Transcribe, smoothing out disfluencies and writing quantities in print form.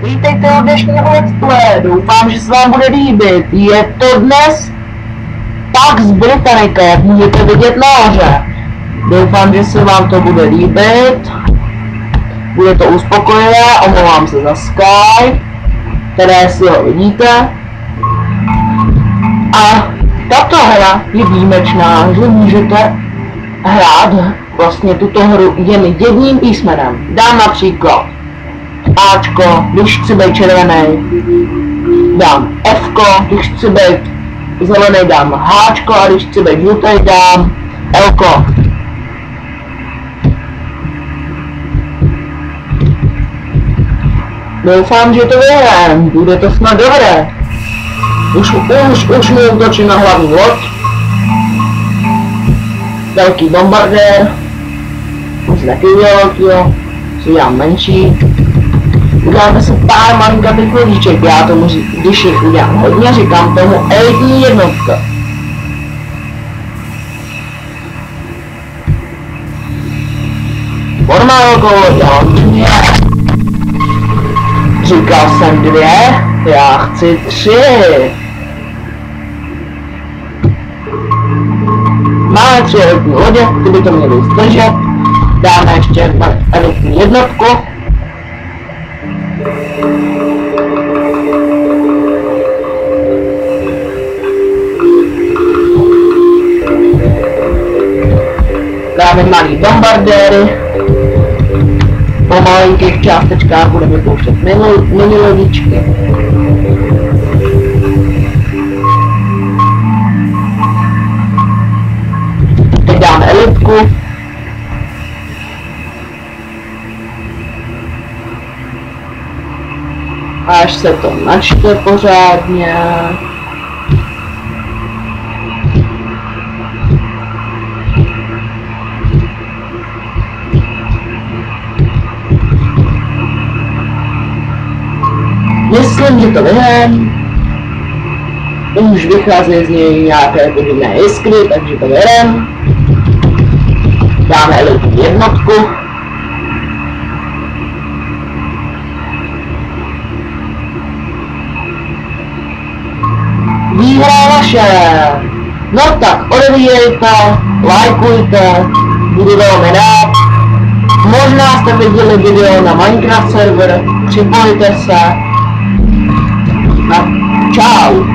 Vítejte u dnešního let's play, doufám, že se vám bude líbit. Je to dnes Pax Britannica, jak můžete vidět nahoře. Doufám, že se vám to bude líbit. Bude to uspokojivé, omlouvám se za Skype, které si ho vidíte. A tato hra je výjimečná, že můžete hrát vlastně tuto hru jen jedním písmenem. Dám například Ačko, když chci být červený, dám Fko, když chci být zelený, dám Hčko a když chci být žlutý, dám Lko. Doufám, že to vyhrám, bude to snad dobré. Už mi útočí na hlavní loď. Velký bombardér. Musím taky udělat velkýho, si udělám menší. Uděláme se pár malinkatých lodíček, já tomu, když jich udělám hodně, říkám tomu elitní jednotka. Formálkou hodně. Říkal jsem 2, já chci 3. Máme 3 elitní lodě, ty by to měly zdržet. Dáme ještě elitní jednotku. Dáme malý bombardéry. Po malinkých částečkách budeme pouštět mini lodičky. Teď dáme elitku. Až se to načte pořádně. Myslím, že to vyhrám. Už vychází z něj nějaké podivné jiskry, takže to vyhrám. Dáme elitní jednotku. Výhra vaše! No tak, odebírejte, lajkujte, budu velmi rád. Možná jste viděli video na Minecraft server, připojte se. Čau!